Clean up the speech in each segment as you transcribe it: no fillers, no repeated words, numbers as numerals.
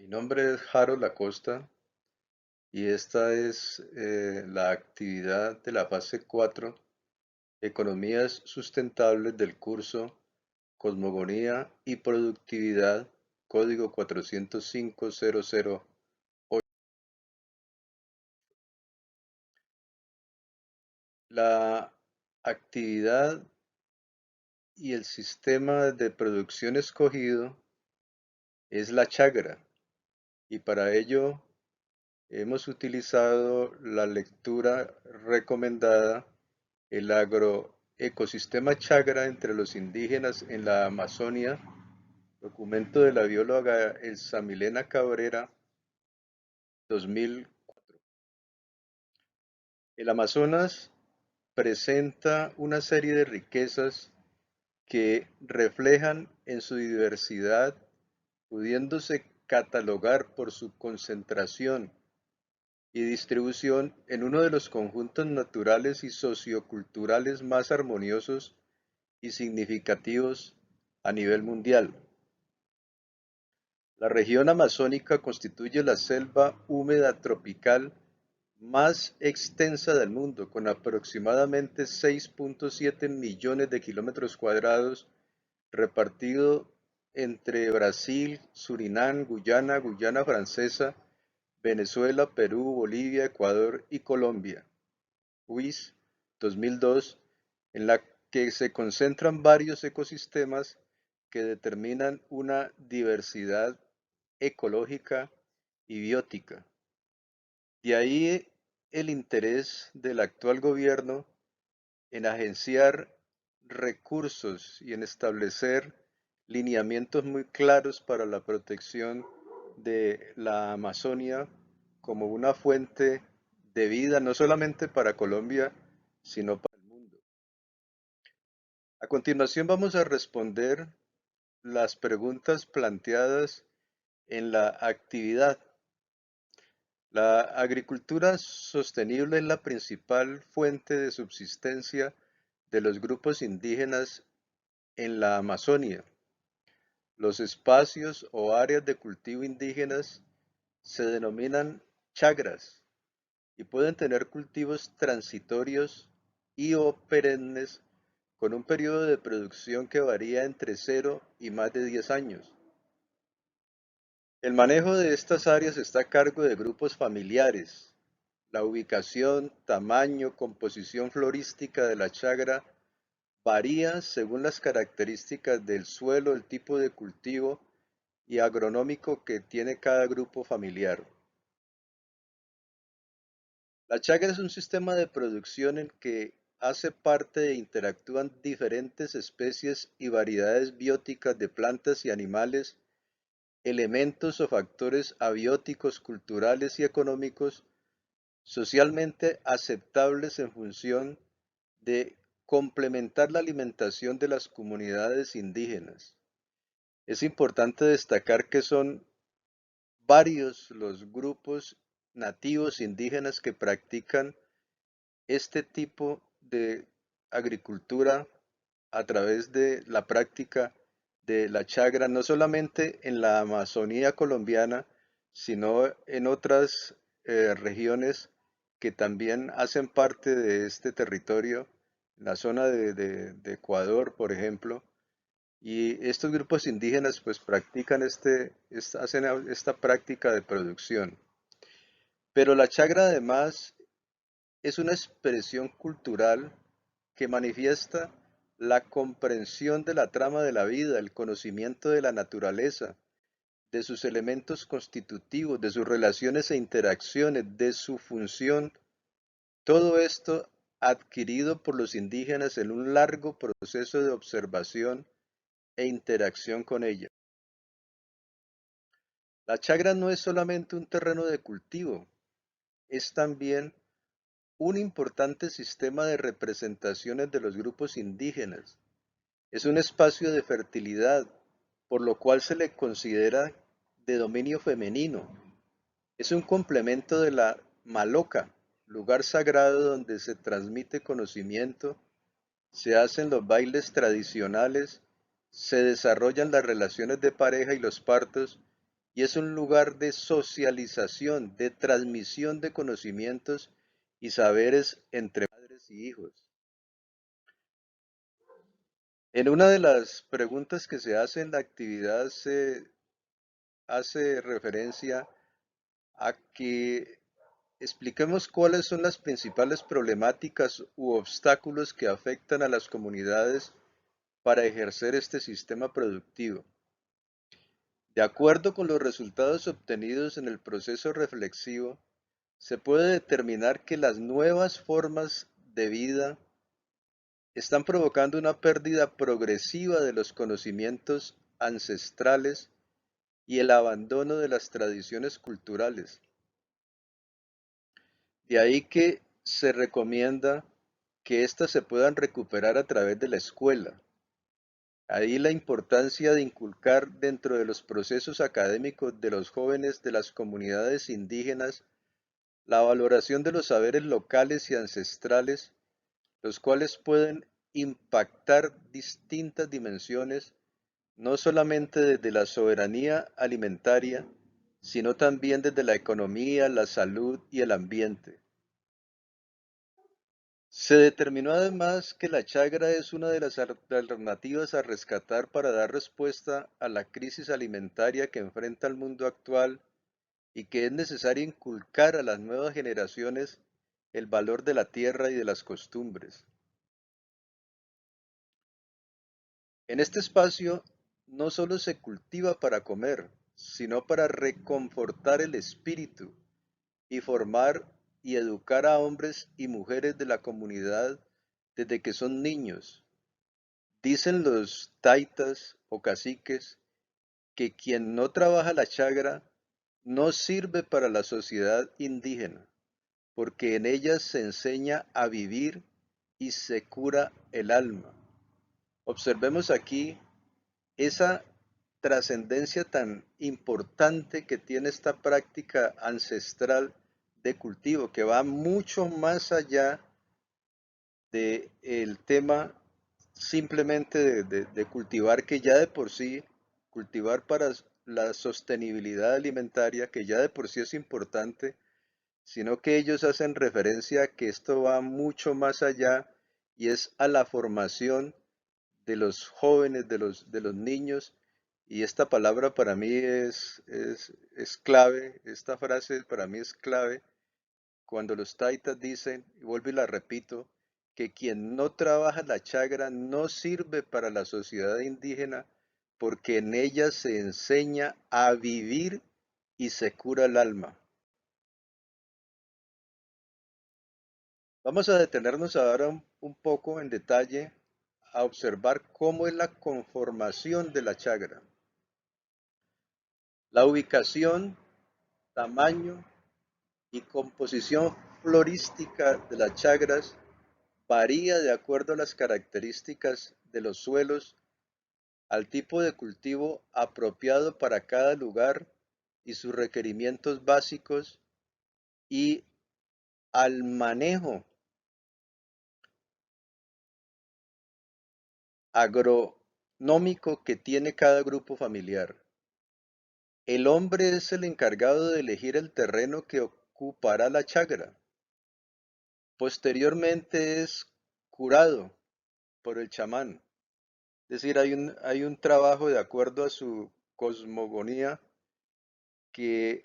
Mi nombre es Harold Acosta y esta es la actividad de la fase 4, Economías Sustentables del curso Cosmogonía y Productividad, código 405008. La actividad y el sistema de producción escogido es la chagra y para ello hemos utilizado la lectura recomendada, el agroecosistema Chagra entre los indígenas en la Amazonia, documento de la bióloga Elsa Milena Cabrera, 2004. El Amazonas presenta una serie de riquezas que reflejan en su diversidad, pudiéndose catalogar por su concentración y distribución en uno de los conjuntos naturales y socioculturales más armoniosos y significativos a nivel mundial. La región amazónica constituye la selva húmeda tropical más extensa del mundo, con aproximadamente 6.7 millones de kilómetros cuadrados repartido entre Brasil, Surinam, Guyana, Guyana Francesa, Venezuela, Perú, Bolivia, Ecuador y Colombia. WIS 2002, en la que se concentran varios ecosistemas que determinan una diversidad ecológica y biótica. De ahí el interés del actual gobierno en agenciar recursos y en establecer lineamientos muy claros para la protección de la Amazonia como una fuente de vida, no solamente para Colombia, sino para el mundo. A continuación vamos a responder las preguntas planteadas en la actividad. La agricultura sostenible es la principal fuente de subsistencia de los grupos indígenas en la Amazonia. Los espacios o áreas de cultivo indígenas se denominan chagras y pueden tener cultivos transitorios y o perennes con un periodo de producción que varía entre 0 y más de 10 años. El manejo de estas áreas está a cargo de grupos familiares. La ubicación, tamaño, composición florística de la chagra varía según las características del suelo, el tipo de cultivo y agronómico que tiene cada grupo familiar. La chagra es un sistema de producción en que hace parte e interactúan diferentes especies y variedades bióticas de plantas y animales, elementos o factores abióticos, culturales y económicos socialmente aceptables en función de complementar la alimentación de las comunidades indígenas. Es importante destacar que son varios los grupos nativos indígenas que practican este tipo de agricultura a través de la práctica de la chagra, no solamente en la Amazonía colombiana, sino en otras regiones que también hacen parte de este territorio, la zona de Ecuador, por ejemplo, y estos grupos indígenas pues practican hacen esta práctica de producción. Pero la chagra además es una expresión cultural que manifiesta la comprensión de la trama de la vida, el conocimiento de la naturaleza, de sus elementos constitutivos, de sus relaciones e interacciones, de su función, todo esto adquirido por los indígenas en un largo proceso de observación e interacción con ella. La chagra no es solamente un terreno de cultivo, es también un importante sistema de representaciones de los grupos indígenas. Es un espacio de fertilidad, por lo cual se le considera de dominio femenino. Es un complemento de la maloca, lugar sagrado donde se transmite conocimiento, se hacen los bailes tradicionales, se desarrollan las relaciones de pareja y los partos, y es un lugar de socialización, de transmisión de conocimientos y saberes entre padres y hijos. En una de las preguntas que se hace en la actividad se hace referencia a que expliquemos cuáles son las principales problemáticas u obstáculos que afectan a las comunidades para ejercer este sistema productivo. De acuerdo con los resultados obtenidos en el proceso reflexivo, se puede determinar que las nuevas formas de vida están provocando una pérdida progresiva de los conocimientos ancestrales y el abandono de las tradiciones culturales. De ahí que se recomienda que éstas se puedan recuperar a través de la escuela. Ahí la importancia de inculcar dentro de los procesos académicos de los jóvenes de las comunidades indígenas la valoración de los saberes locales y ancestrales, los cuales pueden impactar distintas dimensiones, no solamente desde la soberanía alimentaria, sino también desde la economía, la salud y el ambiente. Se determinó además que la chagra es una de las alternativas a rescatar para dar respuesta a la crisis alimentaria que enfrenta el mundo actual y que es necesario inculcar a las nuevas generaciones el valor de la tierra y de las costumbres. En este espacio no solo se cultiva para comer, sino para reconfortar el espíritu y formar y educar a hombres y mujeres de la comunidad desde que son niños. Dicen los taitas o caciques que quien no trabaja la chagra no sirve para la sociedad indígena, porque en ella se enseña a vivir y se cura el alma. Observemos aquí esa trascendencia tan importante que tiene esta práctica ancestral de cultivo, que va mucho más allá del tema simplemente de cultivar, que ya de por sí, cultivar para la sostenibilidad alimentaria, que ya de por sí es importante, sino que ellos hacen referencia a que esto va mucho más allá y es a la formación de los jóvenes, de los niños, y esta palabra para mí es clave, esta frase para mí es clave, cuando los taitas dicen, y vuelvo y la repito, que quien no trabaja la chagra no sirve para la sociedad indígena porque en ella se enseña a vivir y se cura el alma. Vamos a detenernos ahora un poco en detalle a observar cómo es la conformación de la chagra. La ubicación, tamaño y composición florística de las chagras varía de acuerdo a las características de los suelos, al tipo de cultivo apropiado para cada lugar y sus requerimientos básicos y al manejo agronómico que tiene cada grupo familiar. El hombre es el encargado de elegir el terreno que ocupará la chagra. Posteriormente es curado por el chamán. Es decir, hay un trabajo de acuerdo a su cosmogonía que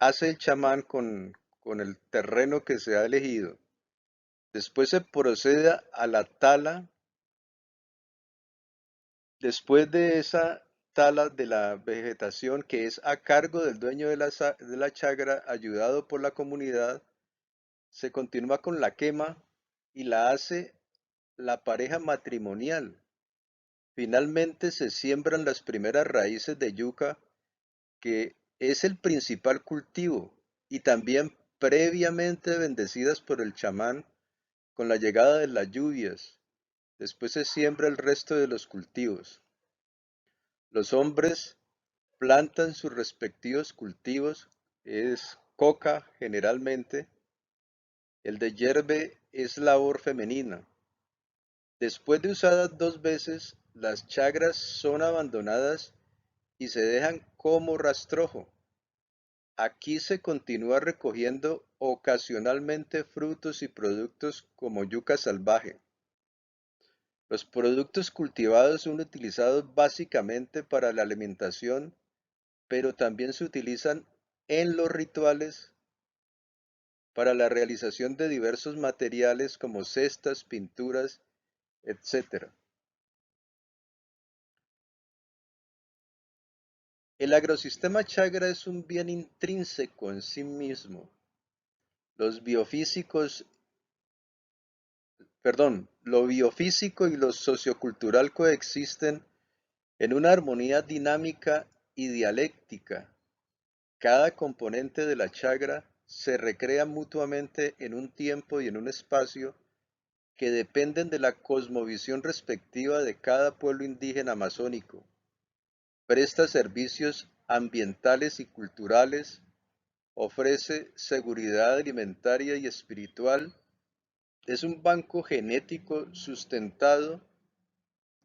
hace el chamán con el terreno que se ha elegido. Después se procede a la tala. Después de esa tala de la vegetación que es a cargo del dueño de la chagra, ayudado por la comunidad, se continúa con la quema y la hace la pareja matrimonial. Finalmente se siembran las primeras raíces de yuca, que es el principal cultivo, y también previamente bendecidas por el chamán con la llegada de las lluvias. Después se siembra el resto de los cultivos. Los hombres plantan sus respectivos cultivos, es coca generalmente, el de yerbe es labor femenina. Después de usadas 2 veces, las chagras son abandonadas y se dejan como rastrojo. Aquí se continúa recogiendo ocasionalmente frutos y productos como yuca salvaje. Los productos cultivados son utilizados básicamente para la alimentación, pero también se utilizan en los rituales para la realización de diversos materiales como cestas, pinturas, etc. El agrosistema Chagra es un bien intrínseco en sí mismo. Los biofísicos, lo biofísico y lo sociocultural coexisten en una armonía dinámica y dialéctica. Cada componente de la chagra se recrea mutuamente en un tiempo y en un espacio que dependen de la cosmovisión respectiva de cada pueblo indígena amazónico. Presta servicios ambientales y culturales, ofrece seguridad alimentaria y espiritual, es un banco genético sustentado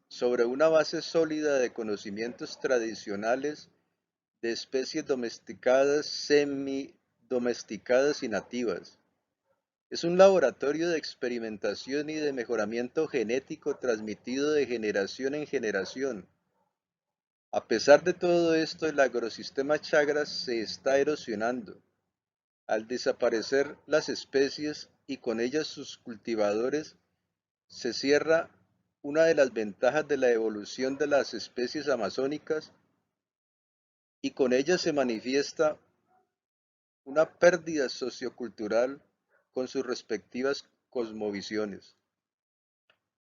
sobre una base sólida de conocimientos tradicionales de especies domesticadas, semi-domesticadas y nativas. Es un laboratorio de experimentación y de mejoramiento genético transmitido de generación en generación. A pesar de todo esto, el agrosistema Chagras se está erosionando. Al desaparecer las especies y con ellas sus cultivadores, se cierra una de las ventajas de la evolución de las especies amazónicas y con ellas se manifiesta una pérdida sociocultural con sus respectivas cosmovisiones.